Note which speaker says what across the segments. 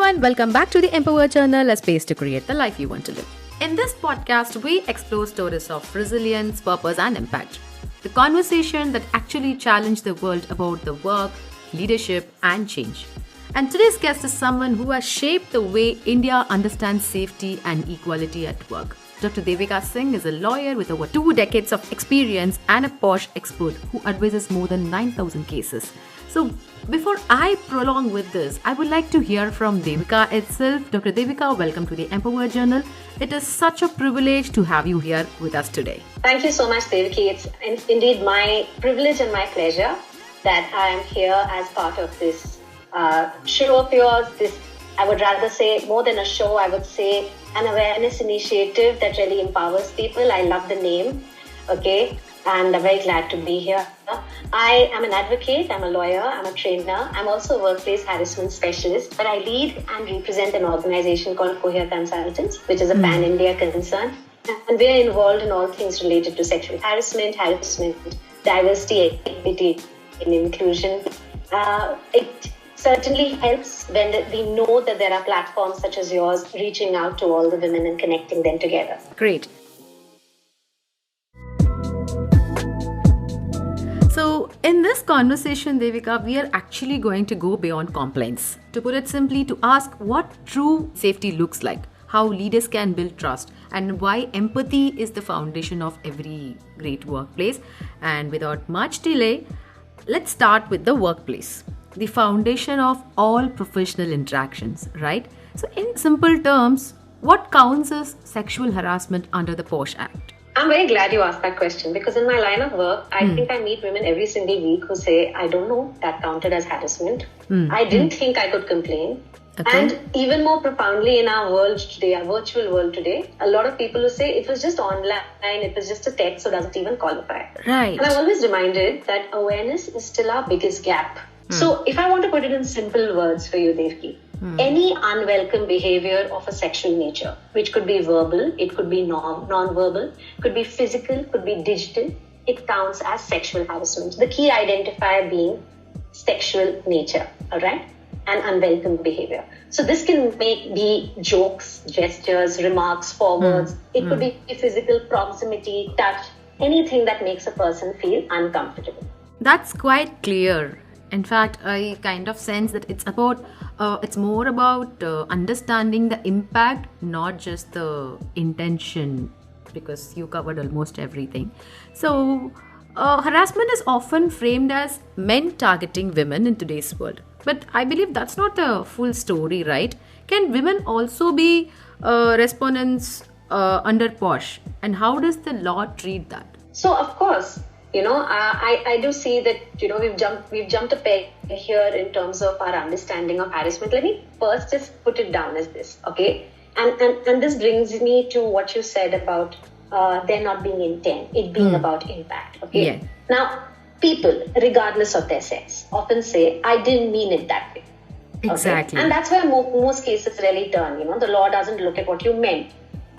Speaker 1: everyone, welcome back to the Empower Journal, a space to create the life you want to live. In this podcast, we explore stories of resilience, purpose, and impact. The conversation that actually challenge the world about the work, leadership, and change. And today's guest is someone who has shaped the way India understands safety and equality at work. Dr. Devika Singh is a lawyer with over 2 decades of experience and a POSH expert who advises more than 9,000 cases. So, before I prolong with this, I would like to hear from Devika itself. Dr. Devika, welcome to the Empower Journal. It is such a privilege to have you here with us today.
Speaker 2: Thank you so much, Devaki. It's indeed my privilege and my pleasure that I am here as part of this show of yours. This, I would rather say, more than a show, I would say an awareness initiative that really empowers people. I love the name, okay? And I'm very glad to be here. I am an advocate, I'm a lawyer, I'm a trainer. I'm also a workplace harassment specialist, but I lead and represent an organization called Cohere Consultants, which is a pan-India concern. And we're involved in all things related to sexual harassment, diversity, equity, and inclusion. It certainly helps when we know that there are platforms such as yours reaching out to all the women and connecting them together.
Speaker 1: Great. So, in this conversation, Devika, we are actually going to go beyond complaints. To put it simply, to ask what true safety looks like, how leaders can build trust, and why empathy is the foundation of every great workplace. And without much delay, let's start with the workplace, the foundation of all professional interactions, right? So, in simple terms, what counts as sexual harassment under the POSH Act?
Speaker 2: I'm very glad you asked that question because in my line of work, I think I meet women every single week who say, I don't know, that counted as harassment. I didn't think I could complain. Okay. And even more profoundly in our world today, our virtual world today, a lot of people who say it was just online, it was just a text, so doesn't even qualify.
Speaker 1: Right.
Speaker 2: And I'm always reminded that awareness is still our biggest gap. So if I want to put it in simple words for you, Devki, any unwelcome behavior of a sexual nature, which could be verbal, it could be non-verbal, could be physical, could be digital, it counts as sexual harassment. The key identifier being sexual nature, all right? And unwelcome behavior. So this can be jokes, gestures, remarks, forwards. It could be physical proximity, touch, anything that makes a person feel uncomfortable.
Speaker 1: That's quite clear. In fact, I kind of sense that it's more about understanding the impact, not just the intention, because you covered almost everything. So, harassment is often framed as men targeting women in today's world. But I believe that's not the full story, right? Can women also be respondents under POSH? And how does the law treat that?
Speaker 2: So, of course, I do see that, we've jumped a peg here in terms of our understanding of harassment. Let me first just put it down as this, okay? And this brings me to what you said about there not being intent, it being about impact, okay? Yeah. Now, people, regardless of their sex, often say, I didn't mean it that way.
Speaker 1: Exactly.
Speaker 2: Okay? And that's where most cases really turn, the law doesn't look at what you meant.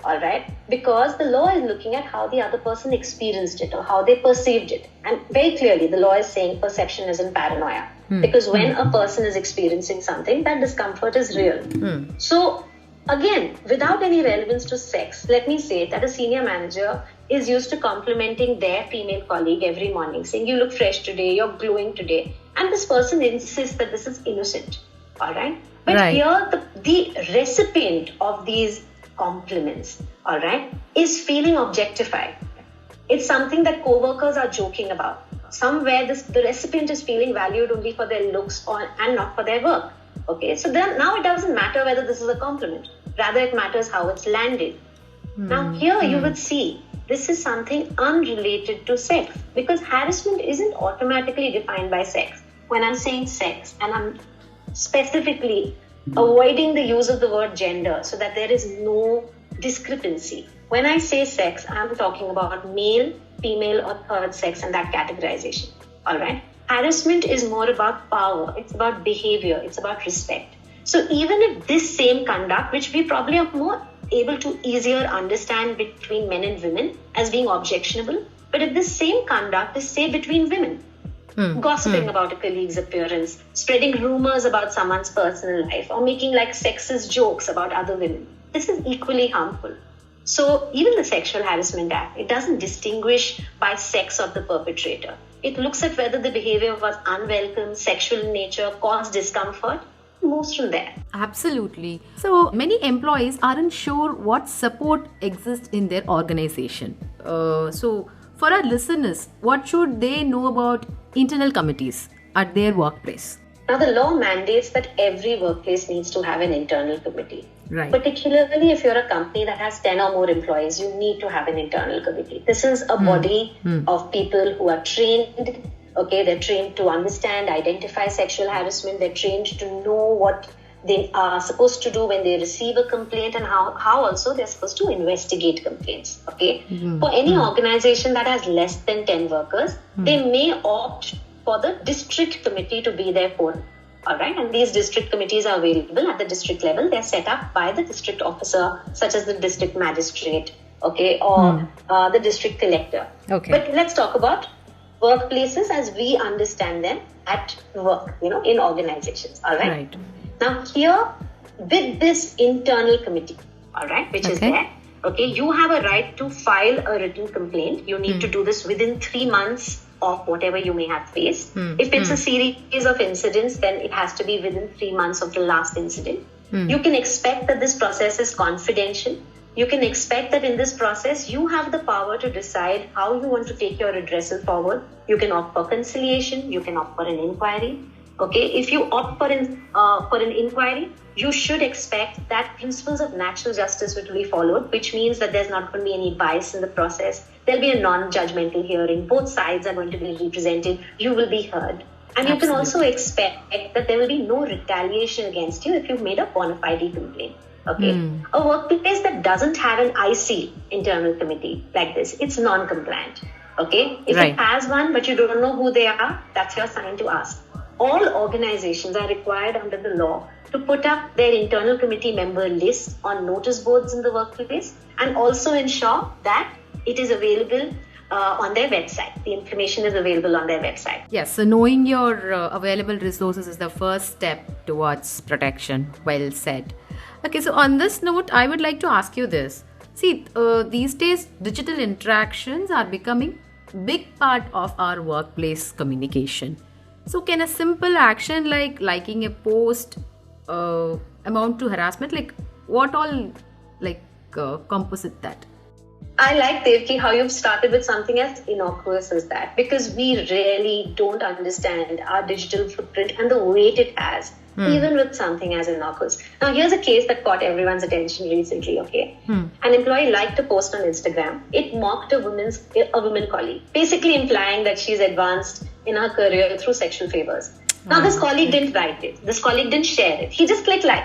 Speaker 2: All right, because the law is looking at how the other person experienced it or how they perceived it. And very clearly, the law is saying perception isn't paranoia. Because when a person is experiencing something, that discomfort is real. So again, without any relevance to sex, let me say that a senior manager is used to complimenting their female colleague every morning, saying, you look fresh today, you're glowing today. And this person insists that this is innocent. All right. But here, the recipient of these compliments, all right, is feeling objectified. It's something that co-workers are joking about. Somewhere the recipient is feeling valued only for their looks and not for their work. Okay, so then now it doesn't matter whether this is a compliment. Rather, it matters how it's landed. Now here you would see this is something unrelated to sex because harassment isn't automatically defined by sex. When I'm saying sex and I'm specifically avoiding the use of the word gender so that there is no discrepancy. When I say sex, I'm talking about male, female or third sex and that categorization. All right. Harassment is more about power. It's about behavior. It's about respect. So even if this same conduct, which we probably are more able to easier understand between men and women as being objectionable, but if this same conduct is say between women, gossiping about a colleague's appearance, spreading rumors about someone's personal life, or making like sexist jokes about other women. This is equally harmful. So even the Sexual Harassment Act, it doesn't distinguish by sex of the perpetrator. It looks at whether the behavior was unwelcome, sexual in nature, caused discomfort, moves from there.
Speaker 1: Absolutely. So many employees aren't sure what support exists in their organization. So for our listeners, what should they know about internal committees at their workplace?
Speaker 2: Now, the law mandates that every workplace needs to have an internal committee.
Speaker 1: Right.
Speaker 2: Particularly if you're a company that has 10 or more employees, you need to have an internal committee. This is a body of people who are trained. Okay, they're trained to understand, identify sexual harassment. They're trained to know what they are supposed to do when they receive a complaint, and how also they're supposed to investigate complaints. Okay, for any organization that has less than 10 workers, they may opt for the district committee to be their forum. All right, and these district committees are available at the district level. They're set up by the district officer, such as the district magistrate, okay, or the district collector.
Speaker 1: Okay.
Speaker 2: But let's talk about workplaces as we understand them at work, in organizations. All right.
Speaker 1: Right.
Speaker 2: Now here, with this internal committee, all right, which is there, okay, you have a right to file a written complaint. You need to do this within 3 months of whatever you may have faced. If it's a series of incidents, then it has to be within 3 months of the last incident. You can expect that this process is confidential. You can expect that in this process, you have the power to decide how you want to take your redressal forward. You can opt for conciliation. You can opt for an inquiry. Okay, if you opt for an inquiry, you should expect that principles of natural justice will be followed, which means that there's not going to be any bias in the process. There'll be a non-judgmental hearing. Both sides are going to be represented. You will be heard. And you can also expect that there will be no retaliation against you if you've made a bona fide complaint. Okay, a workplace that doesn't have an IC, internal committee, like this, it's non-compliant. Okay, if it has one but you don't know who they are, that's your sign to ask. All organizations are required under the law to put up their internal committee member list on notice boards in the workplace, and also ensure that it is available on their website. The information is available on their website.
Speaker 1: Yes, so knowing your available resources is the first step towards protection. Well said. Okay, so on this note, I would like to ask you this. See, these days, digital interactions are becoming a big part of our workplace communication. So can a simple action like liking a post amount to harassment? Like what all composite that?
Speaker 2: I like, Devki, how you've started with something as innocuous as that, because we really don't understand our digital footprint and the weight it has, even with something as innocuous. Now, here's a case that caught everyone's attention recently, okay? An employee liked a post on Instagram. It mocked a woman colleague, basically implying that she's advanced in her career through sexual favors. Now, this colleague didn't write it. This colleague didn't share it. He just clicked like.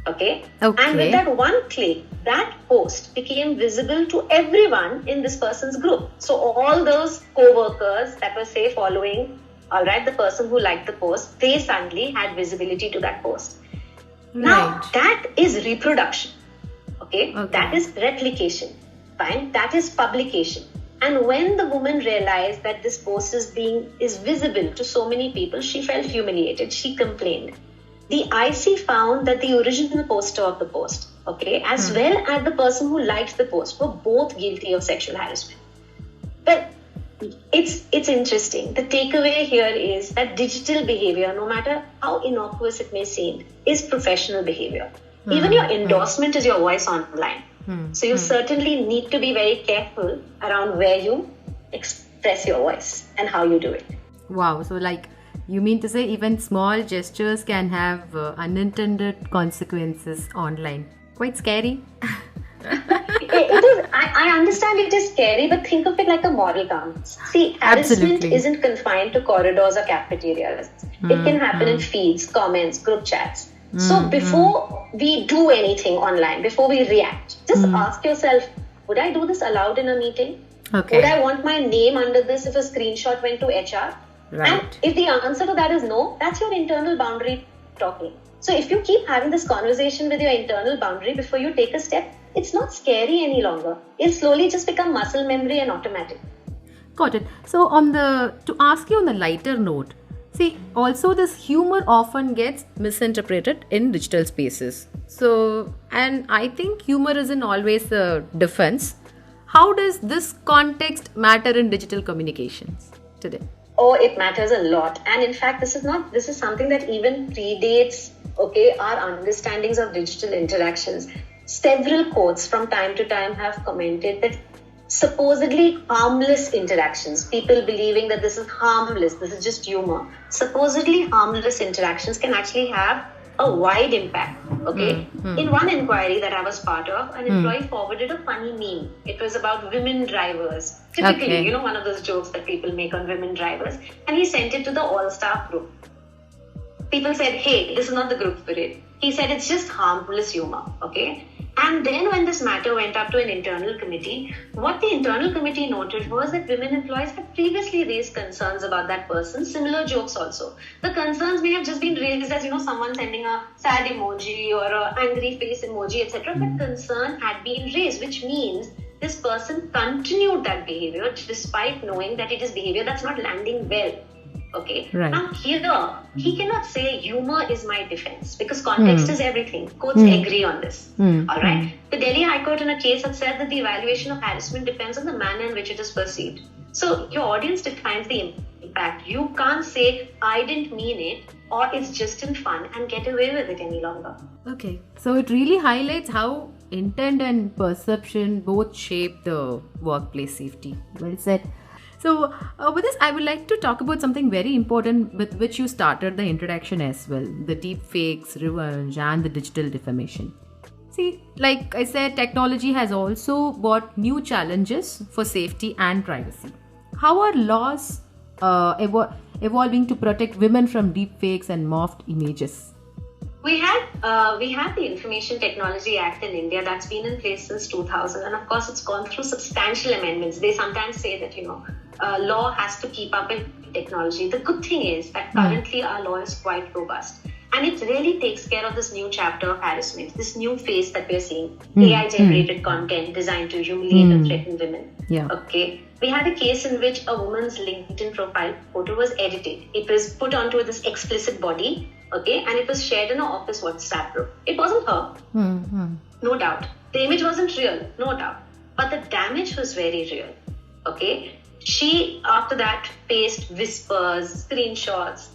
Speaker 2: Okay. And with that one click, that post became visible to everyone in this person's group. So all those co-workers that were, say, following, all right, the person who liked the post, they suddenly had visibility to that post. Now, that is reproduction. Okay. That is replication. Fine. That is publication. And when the woman realized that this post is visible to so many people, she felt humiliated. She complained. The IC found that the original poster of the post, okay, as well as the person who liked the post, were both guilty of sexual harassment. But it's interesting. The takeaway here is that digital behavior, no matter how innocuous it may seem, is professional behavior. Even your endorsement is your voice online. So you certainly need to be very careful around where you express your voice and how you do it.
Speaker 1: Wow. So you mean to say even small gestures can have unintended consequences online? Quite scary.
Speaker 2: It is. I understand it is scary, but think of it like a moral compass. See, harassment isn't confined to corridors or cafeterias. It can happen in feeds, comments, group chats. So before we do anything online, before we react, just ask yourself, would I do this aloud in a meeting?
Speaker 1: Okay.
Speaker 2: Would I want my name under this if a screenshot went to HR?
Speaker 1: Right.
Speaker 2: And if the answer to that is no, that's your internal boundary talking. So if you keep having this conversation with your internal boundary before you take a step, it's not scary any longer. It'll slowly just become muscle memory and automatic.
Speaker 1: Got it. So to ask you on the lighter note, see, also this humor often gets misinterpreted in digital spaces. So, and I think humor isn't always a defense. How does this context matter in digital communications today?
Speaker 2: Oh, it matters a lot. And in fact, this is something that even predates, okay, our understandings of digital interactions. Several quotes from time to time have commented that supposedly harmless interactions, people believing that this is harmless, this is just humor, supposedly harmless interactions can actually have a wide impact. Okay. In one inquiry that I was part of, an employee forwarded a funny meme. It was about women drivers. Typically, one of those jokes that people make on women drivers. And he sent it to the all-staff group. People said, hey, this is not the group for it. He said it's just harmless humor. Okay. And then when this matter went up to an internal committee, what the internal committee noted was that women employees had previously raised concerns about that person, similar jokes also. The concerns may have just been raised as, someone sending a sad emoji or an angry face emoji, etc. But concern had been raised, which means this person continued that behavior despite knowing that it is behavior that's not landing well. Okay.
Speaker 1: Right.
Speaker 2: Now here, he cannot say humor is my defense because context is everything. Courts agree on this. All right. The Delhi High Court in a case had said that the evaluation of harassment depends on the manner in which it is perceived. So your audience defines the impact. You can't say I didn't mean it or it's just in fun and get away with it any longer.
Speaker 1: Okay. So it really highlights how intent and perception both shape the workplace safety. Well said. So with this, I would like to talk about something very important with which you started the introduction as well, the deep fakes, revenge, and the digital defamation. See, like I said, technology has also brought new challenges for safety and privacy. How are laws evolving to protect women from deep fakes and morphed images?
Speaker 2: We had the Information Technology Act in India that's been in place since 2000, and of course it's gone through substantial amendments. They sometimes say that law has to keep up with technology. The good thing is that currently our law is quite robust, and it really takes care of this new chapter of harassment, this new phase that we're seeing, AI-generated content designed to humiliate and threaten women.
Speaker 1: Yeah.
Speaker 2: Okay. We had a case in which a woman's LinkedIn profile photo was edited. It was put onto this explicit body, okay, and it was shared in an office WhatsApp group. It wasn't her, no doubt. The image wasn't real, no doubt. But the damage was very real, okay. She, after that, faced whispers, screenshots,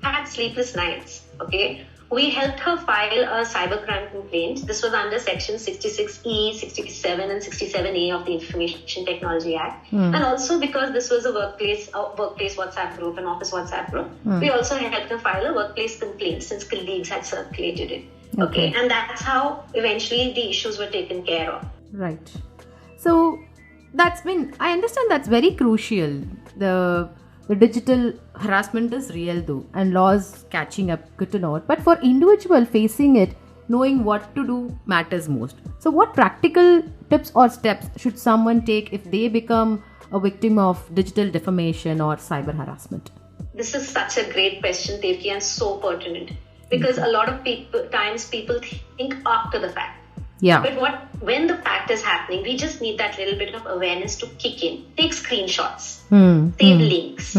Speaker 2: had sleepless nights, okay. We helped her file a cybercrime complaint. This was under section 66E, 67 and 67A of the Information Technology Act. And also because this was a workplace WhatsApp group, an office WhatsApp group, we also helped her file a workplace complaint since colleagues had circulated it. Okay. And that's how eventually the issues were taken care of.
Speaker 1: Right. So I understand that's very crucial. The digital harassment is real though, and laws catching up, good to know. But for individual facing it, knowing what to do matters most. So what practical tips or steps should someone take if they become a victim of digital defamation or cyber harassment?
Speaker 2: This is such a great question, Devki, and so pertinent. Because a lot of times people think after the fact.
Speaker 1: Yeah.
Speaker 2: But when the fact is happening, we just need that little bit of awareness to kick in. Take screenshots, save links,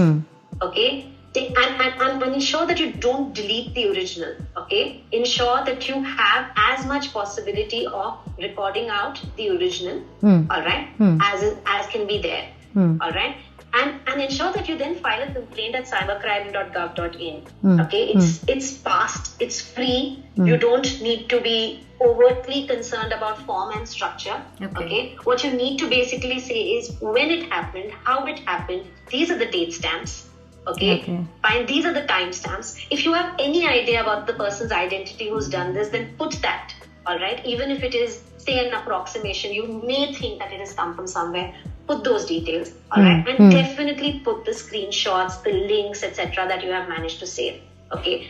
Speaker 2: okay? And ensure that you don't delete the original, okay? Ensure that you have as much possibility of recording out the original, all right, as can be there, all right? And ensure that you then file a complaint at cybercrime.gov.in. Okay, it's fast, it's free. You don't need to be overtly concerned about form and structure. Okay, what you need to basically say is when it happened, how it happened. These are the date stamps. Okay. Fine. These are the timestamps. If you have any idea about the person's identity who's done this, then put that. All right. Even if it is, say, an approximation, you may think that it has come from somewhere. Put those details, all right, and definitely put the screenshots, the links, etc. that you have managed to save. Okay,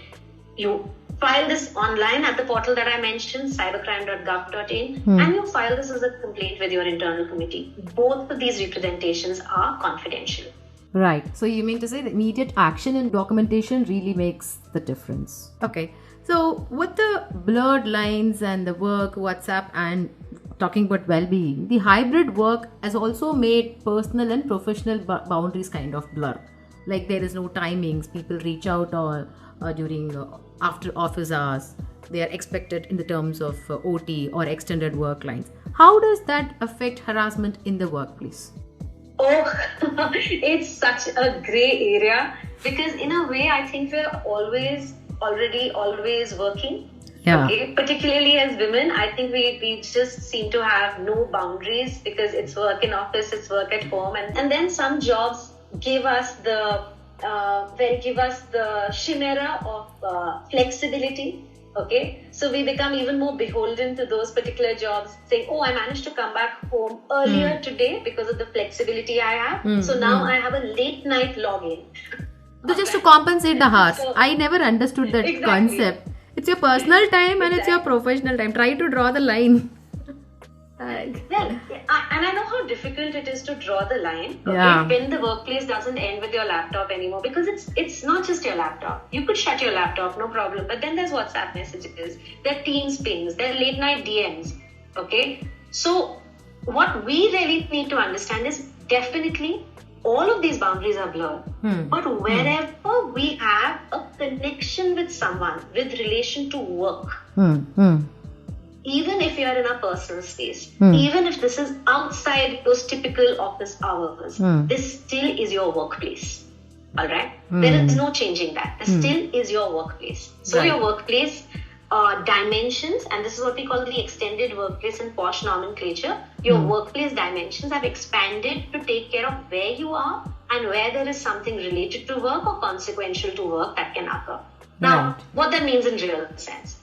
Speaker 2: you file this online at the portal that I mentioned, cybercrime.gov.in, and you file this as a complaint with your internal committee. Both of these representations are confidential.
Speaker 1: Right. So you mean to say that immediate action and documentation really makes the difference. Okay. So with the blurred lines and the work, WhatsApp and talking about well-being, the hybrid work has also made personal and professional boundaries kind of blur. Like there is no timings, people reach out or during after office hours. They are expected in the terms of OT or extended work lines. How does that affect harassment in the workplace?
Speaker 2: Oh, it's such a gray area because in a way I think we're always working.
Speaker 1: Yeah.
Speaker 2: Okay, particularly as women, I think we just seem to have no boundaries because it's work in office, it's work at home, and then some jobs give us the chimera of flexibility. Okay, so we become even more beholden to those particular jobs, saying, "Oh, I managed to come back home earlier today because of the flexibility I have. So now I have a late night login."
Speaker 1: So just to compensate the hours.
Speaker 2: So,
Speaker 1: I never understood that
Speaker 2: exactly.
Speaker 1: concept. It's your personal time and it's your professional time. Try to draw the line.
Speaker 2: Well, and I know how difficult it is to draw the line. Okay?
Speaker 1: Yeah.
Speaker 2: When the workplace doesn't end with your laptop anymore, because it's not just your laptop. You could shut your laptop, no problem. But then there's WhatsApp messages, there are Teams pings, there are late night DMs. Okay, so what we really need to understand is definitely all of these boundaries are blurred. But wherever we have a connection with someone with relation to work. Even if you are in a personal space, even if this is outside those typical office hours, this still is your workplace. All right? There is no changing that. This still is your workplace. So your workplace dimensions, and this is what we call the extended workplace in POSH nomenclature, your workplace dimensions have expanded to take care of where you are and where there is something related to work or consequential to work that can occur. Now, what that means in real sense.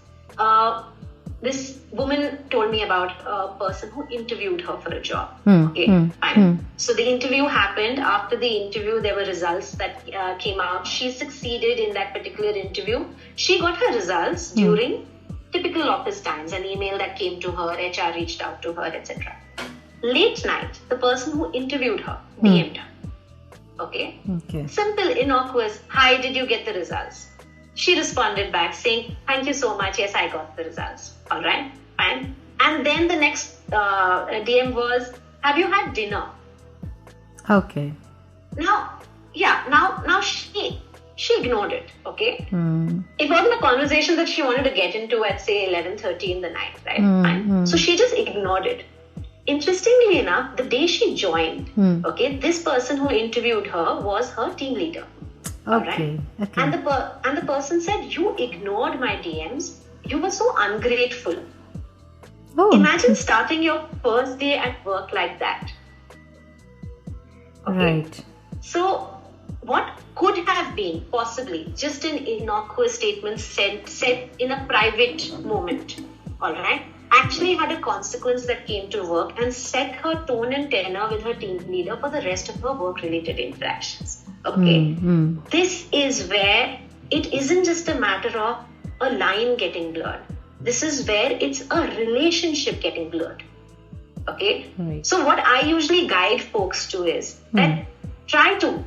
Speaker 2: This woman told me about a person who interviewed her for a job. Okay, fine. So the interview happened. After the interview, there were results that came out. She succeeded in that particular interview. She got her results during typical office times, an email that came to her, HR reached out to her, etc. Late night, the person who interviewed her DM'd her. Okay. Simple, innocuous, hi, did you get the results? She responded back saying, thank you so much. Yes, I got the results. All right, fine. And then the next DM was, have you had dinner?
Speaker 1: Okay.
Speaker 2: Now she ignored it. Okay. It wasn't a conversation that she wanted to get into at say 11:30 in the night, right? Fine. So she just ignored it. Interestingly enough, the day she joined, okay, this person who interviewed her was her team leader.
Speaker 1: Okay.
Speaker 2: And the person said, you ignored my DMs. You were so ungrateful. Imagine starting your first day at work like that. Okay.
Speaker 1: Right.
Speaker 2: So what could have been possibly just an innocuous statement said in a private moment, all right, actually had a consequence that came to work and set her tone and tenor with her team leader for the rest of her work-related interactions. Okay. This is where it isn't just a matter of a line getting blurred. This is where it's a relationship getting blurred. Okay.
Speaker 1: Right.
Speaker 2: So what I usually guide folks to is that try to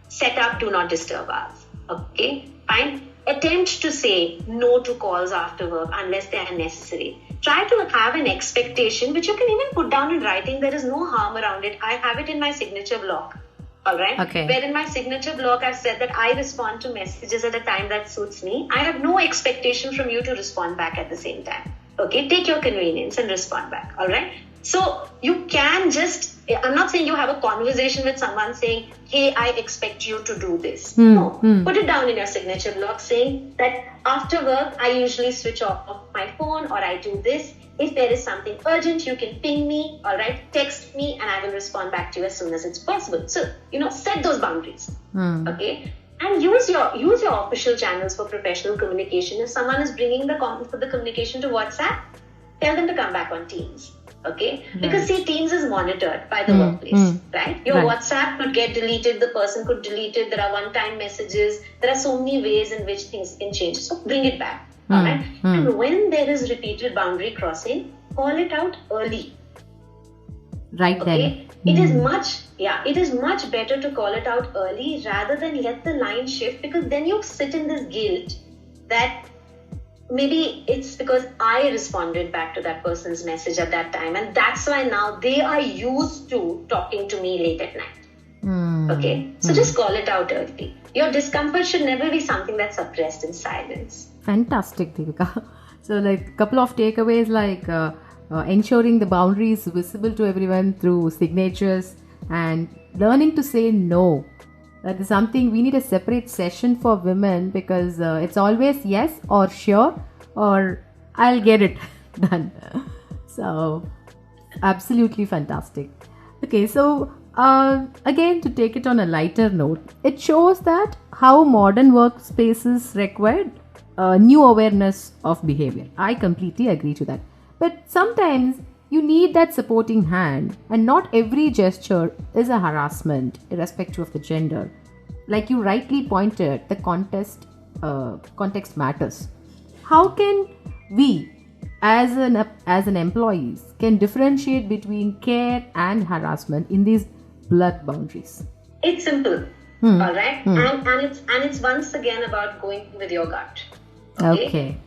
Speaker 2: set up do not disturb hours. Okay. Fine. Attempt to say no to calls after work unless they are necessary. Try to have an expectation, which you can even put down in writing. There is no harm around it. I have it in my signature block. All right.
Speaker 1: Okay.
Speaker 2: Where in my signature block, I've said that I respond to messages at a time that suits me. I have no expectation from you to respond back at the same time. Okay. Take your convenience and respond back. All right. So you can just, I'm not saying you have a conversation with someone saying, hey, I expect you to do this. No. Put it down in your signature block saying that after work, I usually switch off my phone or I do this. If there is something urgent, you can ping me, all right, text me, and I will respond back to you as soon as it's possible. So, set those boundaries, okay? And use your official channels for professional communication. If someone is bringing the communication to WhatsApp, tell them to come back on Teams, okay? Because see, Teams is monitored by the workplace, right? Your WhatsApp could get deleted, the person could delete it, there are one-time messages, there are so many ways in which things can change. So bring it back. All right. And when there is repeated boundary crossing, call it out early.
Speaker 1: Right
Speaker 2: okay?
Speaker 1: then.
Speaker 2: It is much better to call it out early rather than let the line shift, because then you sit in this guilt that maybe it's because I responded back to that person's message at that time, and that's why now they are used to talking to me late at night. Okay, so just call it out early. Your discomfort should never be something that's suppressed in silence.
Speaker 1: Fantastic, Devika. So, like, a couple of takeaways, like ensuring the boundaries visible to everyone through signatures and learning to say no. That is something we need a separate session for women, because it's always yes or sure or I'll get it done. So, absolutely fantastic. Okay, so again, to take it on a lighter note, it shows that how modern workspaces required new awareness of behavior. I completely agree to that. But sometimes you need that supporting hand, and not every gesture is a harassment, irrespective of the gender. Like you rightly pointed, the context matters. How can we, as an employees, can differentiate between care and harassment in these blurred boundaries?
Speaker 2: It's simple, all right, and it's once again about going with your gut.
Speaker 1: Okay.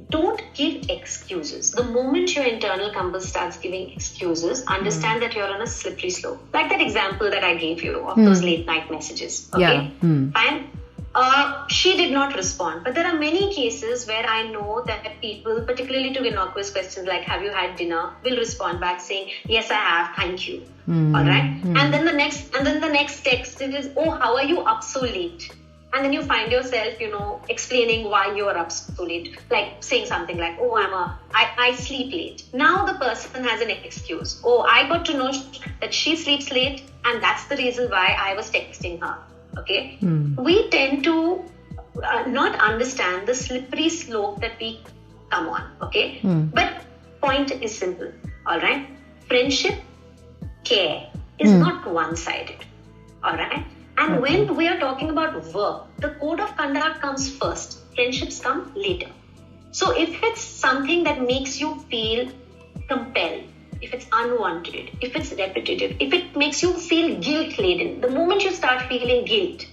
Speaker 2: Don't give excuses. The moment your internal compass starts giving excuses, understand that you're on a slippery slope. Like that example that I gave you of those late night messages. Okay, fine. She did not respond, but there are many cases where I know that people, particularly to innocuous questions like "Have you had dinner?" will respond back saying, "Yes, I have. Thank you." All right, and then the next text is, "Oh, how are you up so late?" And then you find yourself, explaining why you are up so late, like saying something like, "Oh, I sleep late." Now the person has an excuse. "Oh, I got to know that she sleeps late, and that's the reason why I was texting her." Okay, we tend to not understand the slippery slope that we come on. Okay, but point is simple. All right, friendship, care is not one-sided. All right. And when we are talking about work, the code of conduct comes first. Friendships come later. So if it's something that makes you feel compelled, if it's unwanted, if it's repetitive, if it makes you feel guilt-laden, the moment you start feeling guilt,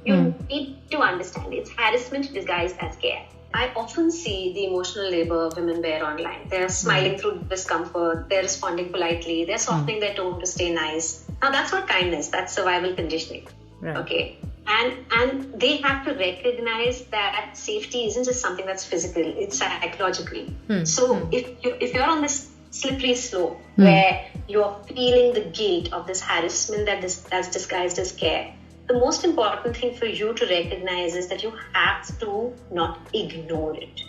Speaker 2: you need to understand it's harassment disguised as care. I often see the emotional labor women bear online. They're smiling through discomfort, they're responding politely, they're softening their tone to stay nice. Now that's not kindness, that's survival conditioning. Right. Okay, and they have to recognize that safety isn't just something that's physical; it's psychological. So if you're on this slippery slope where you're feeling the guilt of this harassment that's disguised as care, the most important thing for you to recognize is that you have to not ignore it.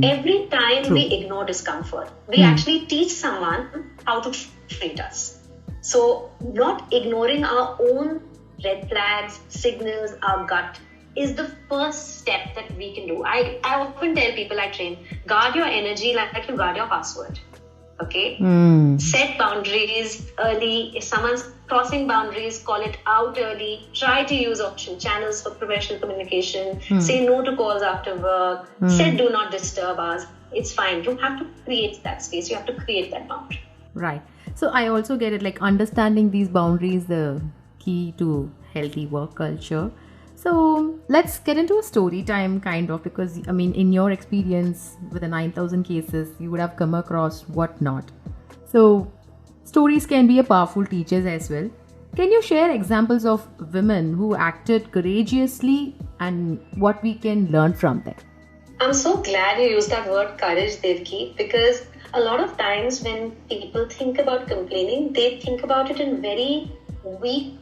Speaker 2: Every time we ignore discomfort, we actually teach someone how to treat us. So not ignoring our own red flags, signals, our gut is the first step that we can do. I often tell people I train, guard your energy like you guard your password. Okay? Set boundaries early. If someone's crossing boundaries, call it out early. Try to use option channels for professional communication. Say no to calls after work. Set do not disturb us. It's fine. You have to create that space. You have to create that boundary.
Speaker 1: Right. So I also get it, like understanding these boundaries, the key to healthy work culture. So let's get into a story time kind of, because in your experience with the 9,000 cases, you would have come across whatnot. So stories can be a powerful teachers as well. Can you share examples of women who acted courageously and what we can learn from them?
Speaker 2: I'm so glad you used that word courage, Devki, because a lot of times when people think about complaining, they think about it in very weak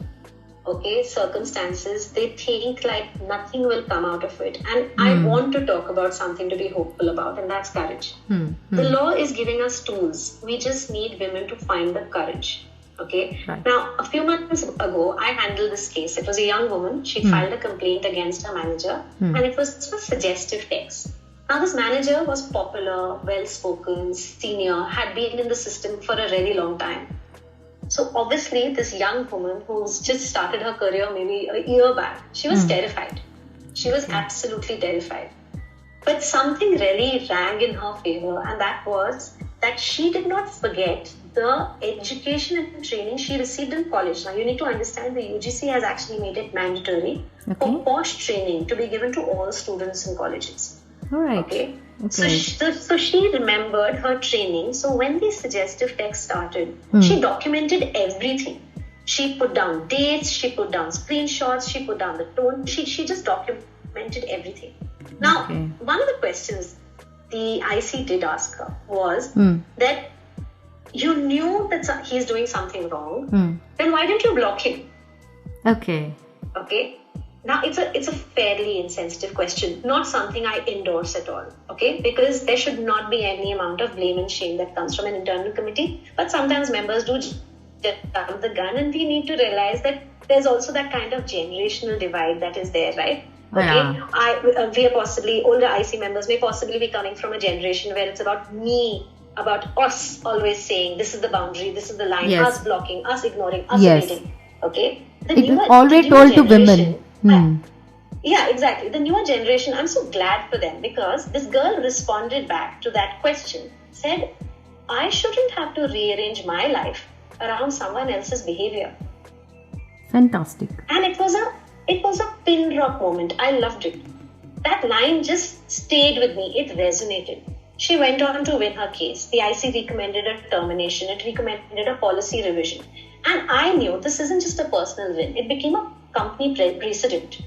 Speaker 2: circumstances. They think like nothing will come out of it. And I want to talk about something to be hopeful about, and that's courage. The law is giving us tools. We just need women to find the courage. Okay. Right. Now, a few months ago, I handled this case. It was a young woman. She filed a complaint against her manager, and it was a suggestive text. Now, this manager was popular, well-spoken, senior, had been in the system for a very long time. So obviously, this young woman who's just started her career maybe a year back, she was terrified. She was absolutely terrified. But something really rang in her favor, and that was that she did not forget the education and training she received in college. Now, you need to understand the UGC has actually made it mandatory for POSH training to be given to all students in colleges.
Speaker 1: All right.
Speaker 2: Okay.
Speaker 1: Okay.
Speaker 2: So she remembered her training. So when the suggestive text started, she documented everything. She put down dates, she put down screenshots, she put down the tone. She just documented everything. Now, one of the questions the IC did ask her was that you knew that he's doing something wrong, then why didn't you block him?
Speaker 1: Okay.
Speaker 2: Okay. Now, it's a fairly insensitive question, not something I endorse at all, okay? Because there should not be any amount of blame and shame that comes from an internal committee. But sometimes members do just jump the gun, and we need to realize that there's also that kind of generational divide that is there, right? Okay,
Speaker 1: Yeah.
Speaker 2: We are possibly, older IC members may possibly be coming from a generation where it's about me, about us always saying, this is the boundary, this is the line, us blocking, us ignoring, us evading, okay?
Speaker 1: It is always told to women.
Speaker 2: Yeah, exactly. The newer generation, I'm so glad for them, because this girl responded back to that question, said, I shouldn't have to rearrange my life around someone else's behavior.
Speaker 1: Fantastic.
Speaker 2: And it was a pin drop moment. I loved it. That line just stayed with me. It resonated. She went on to win her case. The IC recommended a termination. It recommended a policy revision. And I knew this isn't just a personal win. It became a company precedent.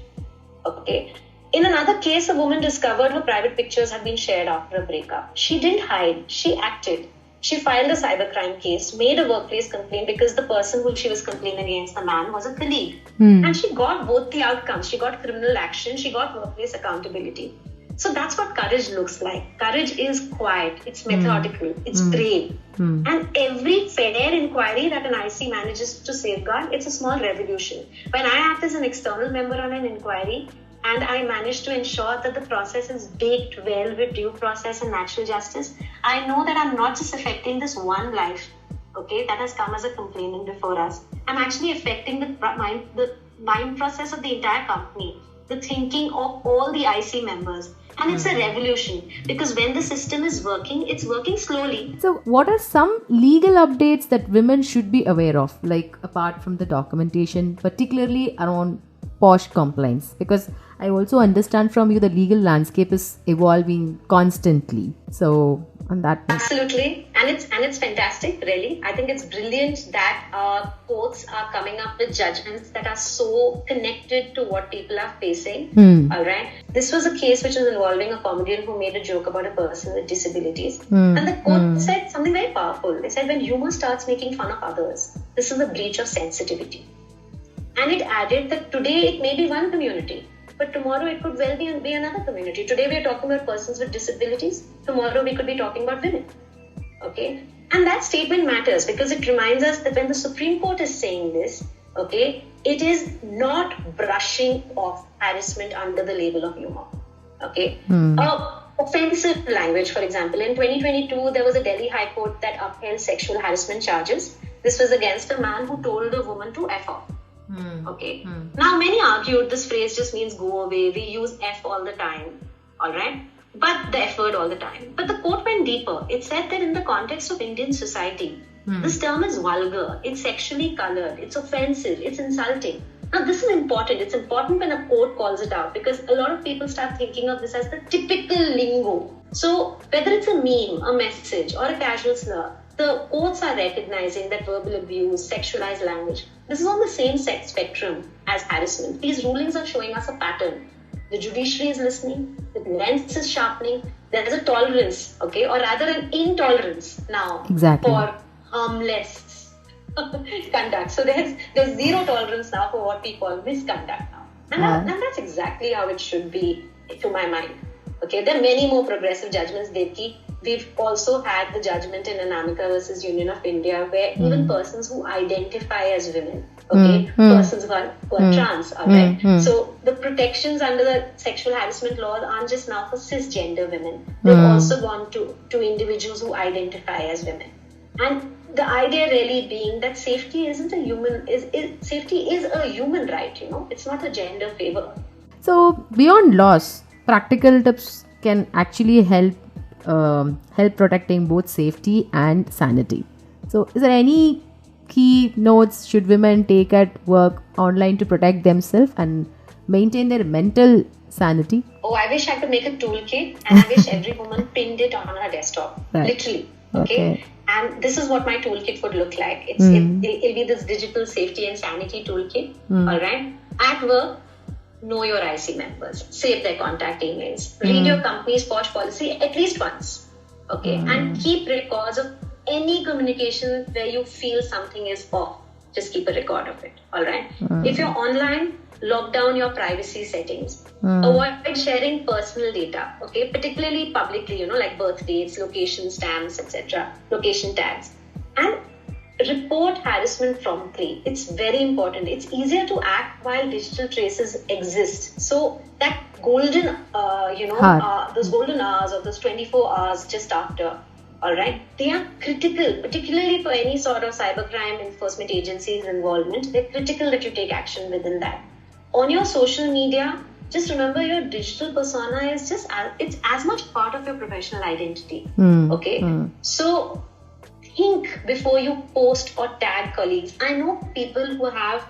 Speaker 2: Okay. In another case, a woman discovered her private pictures had been shared after a breakup. She didn't hide. She acted. She filed a cybercrime case, made a workplace complaint because the person who she was complaining against, the man, was a colleague. And she got both the outcomes. She got criminal action. She got workplace accountability. So that's what courage looks like. Courage is quiet. It's methodical. It's brave. And every fair inquiry that an IC manages to safeguard, it's a small revolution. When I act as an external member on an inquiry, and I manage to ensure that the process is baked well with due process and natural justice, I know that I'm not just affecting this one life, okay, that has come as a complainant before us. I'm actually affecting the mind process of the entire company, the thinking of all the IC members. And it's a revolution, because when the system is working, it's working slowly.
Speaker 1: So what are some legal updates that women should be aware of, like apart from the documentation, particularly around POSH compliance? Because I also understand from you the legal landscape is evolving constantly. So on that note.
Speaker 2: Absolutely. And it's fantastic, really. I think it's brilliant that courts are coming up with judgments that are so connected to what people are facing. All right. This was a case which was involving a comedian who made a joke about a person with disabilities. And the court said something very powerful. They said, when humor starts making fun of others, this is a breach of sensitivity. And it added that today it may be one community, but tomorrow it could well be another community. Today we are talking about persons with disabilities. Tomorrow we could be talking about women. Okay? And that statement matters because it reminds us that when the Supreme Court is saying this, okay, it is not brushing off harassment under the label of humor. Okay? Offensive language, for example. In 2022, there was a Delhi High Court that upheld sexual harassment charges. This was against a man who told a woman to F off. Okay. Now, many argued this phrase just means go away. We use F all the time. All right. But the F word all the time. But the court went deeper. It said that in the context of Indian society, this term is vulgar. It's sexually colored. It's offensive. It's insulting. Now, this is important. It's important when a court calls it out, because a lot of people start thinking of this as the typical lingo. So whether it's a meme, a message, or a casual slur, the courts are recognizing that verbal abuse, sexualized language, this is on the same sex spectrum as harassment. These rulings are showing us a pattern. The judiciary is listening, the lens is sharpening, there is a tolerance, okay, or rather an intolerance now for harmless conduct. So there's zero tolerance now for what we call misconduct now. And that's exactly how it should be, to my mind. Okay, there are many more progressive judgments, Devki. We've also had the judgment in Anamika versus Union of India, where even persons who identify as women, okay, persons who are trans, all right. So the protections under the sexual harassment laws aren't just now for cisgender women. They've also gone to individuals who identify as women. And the idea really being that safety isn't a human, safety is a human right, you know. It's not a gender favor.
Speaker 1: So beyond laws, practical tips can actually help protecting both safety and sanity. So is there any key notes should women take at work online to protect themselves and maintain their mental sanity?
Speaker 2: Oh, I wish I could make a toolkit, and I wish every woman pinned it on her desktop.
Speaker 1: Right.
Speaker 2: Literally. Okay. And this is what my toolkit would look like. It'll be this digital safety and sanity toolkit. All right. At work, know your IC members, save their contact emails, read your company's POSH policy at least once. Okay. And keep records of any communication where you feel something is off. Just keep a record of it. All right. If you're online, lock down your privacy settings. Avoid sharing personal data, okay, particularly publicly, like birth dates, location stamps, etc., location tags. And report harassment promptly. It's very important. It's easier to act while digital traces exist. So that golden, those golden hours or those 24 hours just after, all right, they are critical, particularly for any sort of cybercrime enforcement agencies involvement. They're critical that you take action within that. On your social media, just remember your digital persona is it's as much part of your professional identity. Okay. So think before you post or tag colleagues. I know people who have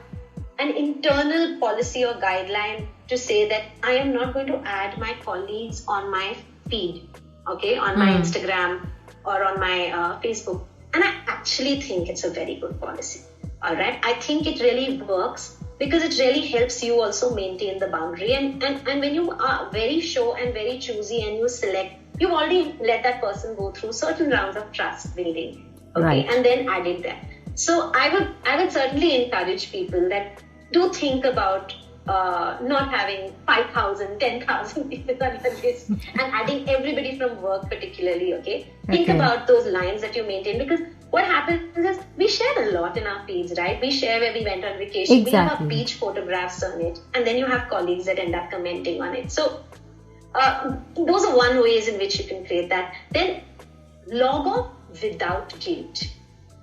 Speaker 2: an internal policy or guideline to say that I am not going to add my colleagues on my feed, okay, on my Instagram or on my Facebook. And I actually think it's a very good policy. All right. I think it really works because it really helps you also maintain the boundary. And when you are very sure and very choosy and you select, you've already let that person go through certain rounds of trust building. Okay. Right. And then added that. So I would certainly encourage people that do think about not having 5,000, 10,000 people on your list and adding everybody from work particularly, okay? Think about those lines that you maintain, because what happens is we share a lot in our feeds, right? We share where we went on vacation. Exactly. We have our beach photographs on it, and then you have colleagues that end up commenting on it. So those are one ways in which you can create that. Then log off without guilt.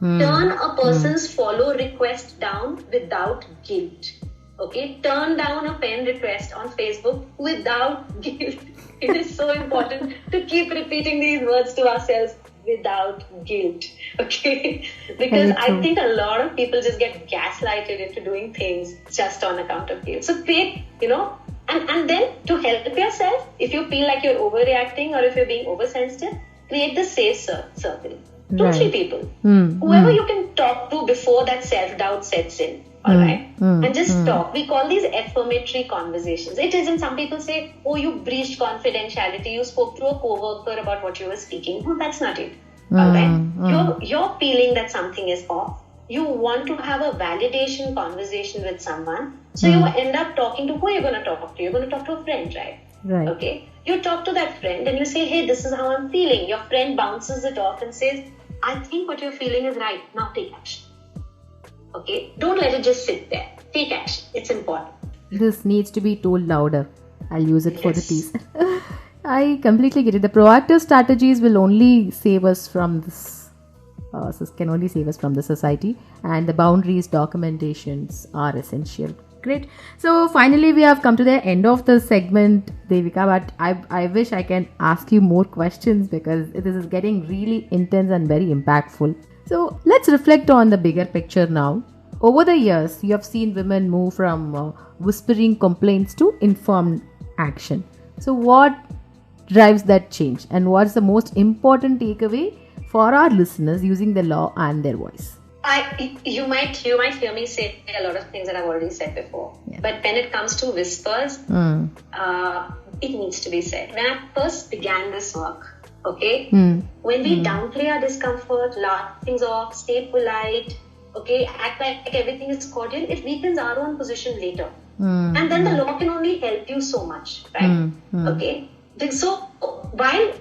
Speaker 2: Turn a person's follow request down without guilt. Okay, turn down a friend request on Facebook without guilt. It is so important to keep repeating these words to ourselves, without guilt. Okay, because I think a lot of people just get gaslighted into doing things just on account of guilt. So create, and then to help yourself, if you feel like you're overreacting or if you're being oversensitive, create the safe circle. 2-3 people, whoever you can talk to before that self-doubt sets in. All right. And just talk. We call these affirmatory conversations. It isn't, some people say, oh, you breached confidentiality. You spoke to a co-worker about what you were speaking. No, that's not it. All right. You're feeling that something is off. You want to have a validation conversation with someone. So you end up talking to, who are you going to talk to? You're going to talk to a friend, right?
Speaker 1: Right.
Speaker 2: Okay. You talk to that friend and you say, hey, this is how I'm feeling. Your friend bounces it off and says, I think what you're feeling is right. Now take action. Okay, don't let it just sit there. Take action. It's important.
Speaker 1: This needs to be told louder. I'll use it for the tease. I completely get it. The proactive strategies will only save us from this. Can only save us from the society, and the boundaries, documentations are essential. Great. So finally, we have come to the end of the segment, Devika. But I wish I can ask you more questions because this is getting really intense and very impactful. So let's reflect on the bigger picture now. Over the years, you have seen women move from whispering complaints to informed action. So what drives that change, and what's the most important takeaway for our listeners using the law and their voice?
Speaker 2: You might hear me say a lot of things that I've already said before. Yeah. But when it comes to whispers, it needs to be said. When I first began this work, okay, when we downplay our discomfort, laugh things off, stay polite, okay, act like everything is cordial, it weakens our own position later. And then the law can only help you so much, right? Okay. So while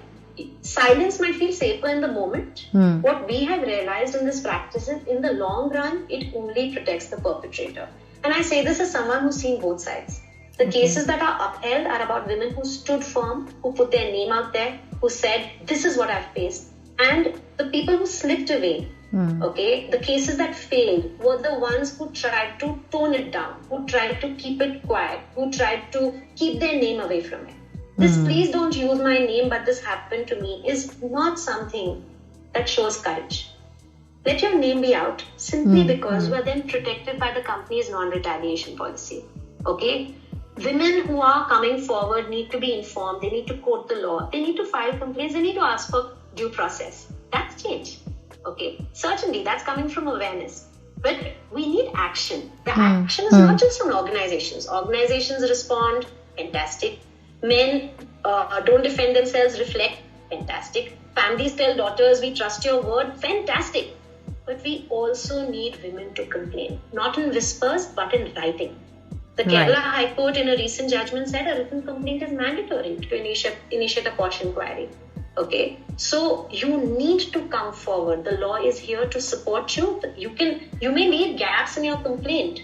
Speaker 2: silence might feel safer in the moment, what we have realized in this practice is, in the long run, it only protects the perpetrator. And I say this as someone who's seen both sides. The cases that are upheld are about women who stood firm, who put their name out there, who said, this is what I've faced. And the people who slipped away, okay, the cases that failed were the ones who tried to tone it down, who tried to keep it quiet, who tried to keep their name away from it. This please don't use my name, but this happened to me is not something that shows courage. Let your name be out simply because you are then protected by the company's non-retaliation policy. Okay? women who are coming forward need to be informed. They need to quote the law. They need to file complaints. They need to ask for due process. That's change. Okay, certainly that's coming from awareness. But we need action. The action is not just from organizations. Organizations respond, fantastic. Men don't defend themselves, reflect, fantastic. Families tell daughters, we trust your word, fantastic. But we also need women to complain, not in whispers, but in writing. The Kerala High Court in a recent judgment said a written complaint is mandatory to initiate a POSH inquiry. Okay, so you need to come forward. The law is here to support you. You may need gaps in your complaint,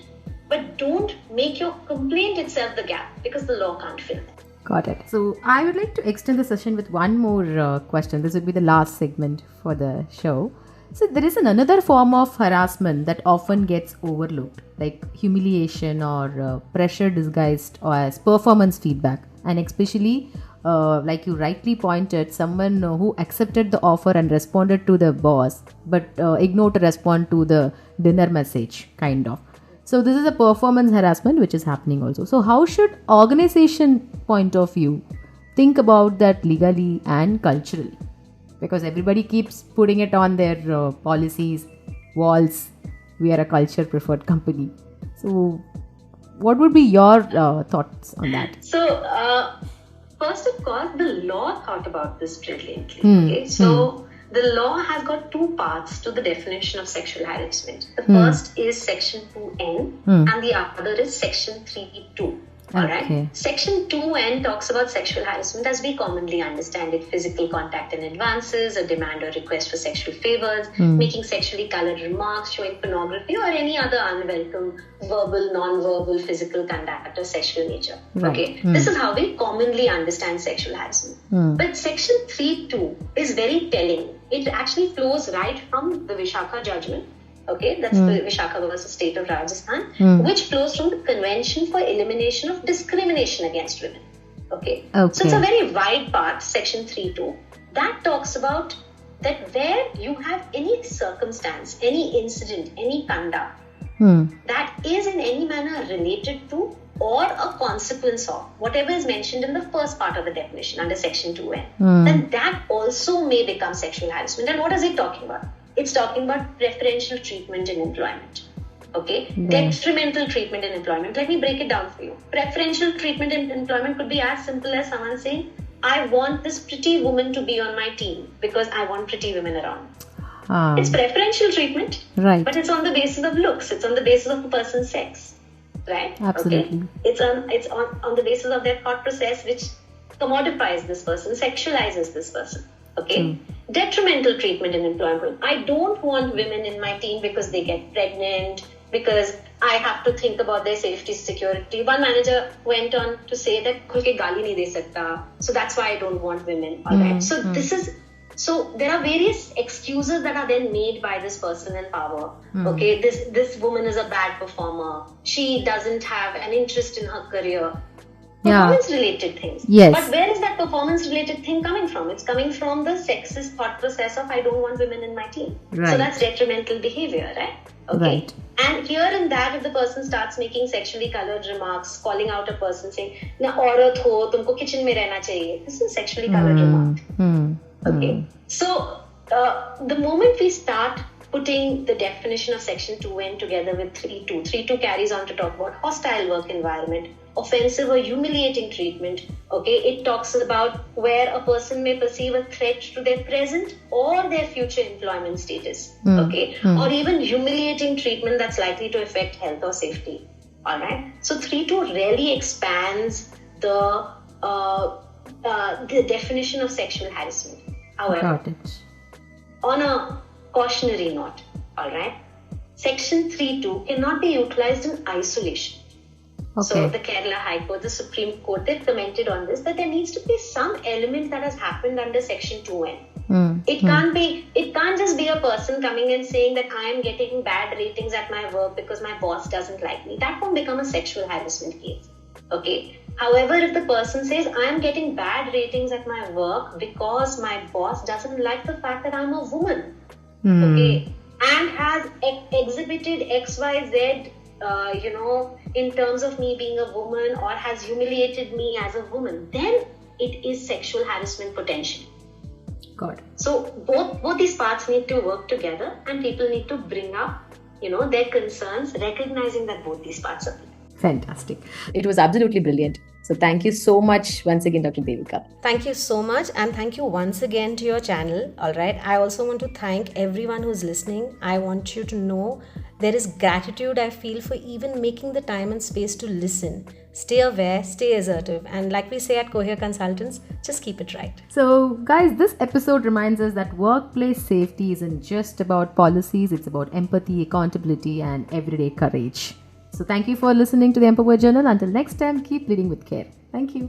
Speaker 2: but don't make your complaint itself the gap, because the law can't fill that.
Speaker 1: Got it. So I would like to extend the session with one more question. This would be the last segment for the show. So there is another form of harassment that often gets overlooked, like humiliation or pressure disguised as performance feedback, and especially like you rightly pointed, someone who accepted the offer and responded to the boss but ignored to respond to the dinner message, kind of. So this is a performance harassment which is happening also. So how should organization point of view think about that legally and culturally? Because everybody keeps putting it on their policies, walls. We are a culture preferred company. So what would be your thoughts on that?
Speaker 2: So first, of course, the law thought about this brilliantly. Okay? So the law has got two parts to the definition of sexual harassment. The first is Section 2N and the other is Section 3.2. Alright. Section 2N talks about sexual harassment as we commonly understand it: physical contact in advances, a demand or request for sexual favors, making sexually colored remarks, showing pornography, or any other unwelcome verbal, non-verbal, physical contact of sexual nature. Okay, this is how we commonly understand sexual harassment. But Section 3.2 is very telling. It actually flows right from the Vishakha judgment. Okay, that's the Vishakha versus State of Rajasthan, which flows from the Convention for Elimination of Discrimination Against Women. Okay. So it's a very wide part, Section 3.2, that talks about that where you have any circumstance, any incident, any conduct that is in any manner related to or a consequence of whatever is mentioned in the first part of the definition under Section 2N, then that also may become sexual harassment. And what is it talking about? It's talking about preferential treatment in employment. Okay? Detrimental treatment in employment. Let me break it down for you. Preferential treatment in employment could be as simple as someone saying, I want this pretty woman to be on my team because I want pretty women around. It's preferential treatment, but it's on the basis of looks. It's on the basis of a person's sex. Right?
Speaker 1: Absolutely.
Speaker 2: Okay? It's on the basis of their thought process, which commodifies this person, sexualizes this person. Okay? Detrimental treatment in employment. I don't want women in my team because they get pregnant, because I have to think about their safety, security. One manager went on to say that khul ke gali nahi de sakta, so that's why I don't want women. Alright. So there are various excuses that are then made by this person in power. Okay, this woman is a bad performer. She doesn't have an interest in her career. Performance-related things.
Speaker 1: Yes.
Speaker 2: But where is that performance-related thing coming from? It's coming from the sexist thought process of I don't want women in my team.
Speaker 1: Right.
Speaker 2: So that's detrimental behavior, right? Okay.
Speaker 1: Right.
Speaker 2: And here and that, if the person starts making sexually colored remarks, calling out a person saying, "Na aurat ho, tumko kitchen mein rehna chahiye." This is a sexually colored remark. Okay. So the moment we start putting the definition of Section 2N together with 3.2, 3.2 carries on to talk about hostile work environment, offensive or humiliating treatment. Okay, it talks about where a person may perceive a threat to their present or their future employment status. Okay, or even humiliating treatment that's likely to affect health or safety. All right. So 3.2 really expands the definition of sexual harassment. However, on a cautionary note, all right, Section 3.2 cannot be utilized in isolation. So the Kerala High Court, the Supreme Court, they commented on this, that there needs to be some element that has happened under Section 2N. It can't just be a person coming and saying that I am getting bad ratings at my work because my boss doesn't like me. That won't become a sexual harassment case. Okay. However, if the person says I am getting bad ratings at my work because my boss doesn't like the fact that I'm a woman, okay, and has exhibited XYZ, in terms of me being a woman or has humiliated me as a woman, then it is sexual harassment potential.
Speaker 1: God.
Speaker 2: So both these parts need to work together, and people need to bring up, their concerns, recognizing that both these parts are there.
Speaker 1: Fantastic. It was absolutely brilliant. So thank you so much once again, Dr. Devika.
Speaker 3: Thank you so much, and thank you once again to your channel. All right. I also want to thank everyone who's listening. I want you to know there is gratitude I feel for even making the time and space to listen. Stay aware, stay assertive, and like we say at Cohere Consultants, just keep it right.
Speaker 1: So, guys, this episode reminds us that workplace safety isn't just about policies, it's about empathy, accountability, and everyday courage. So, thank you for listening to the Empower Journal. Until next time, keep leading with care. Thank you.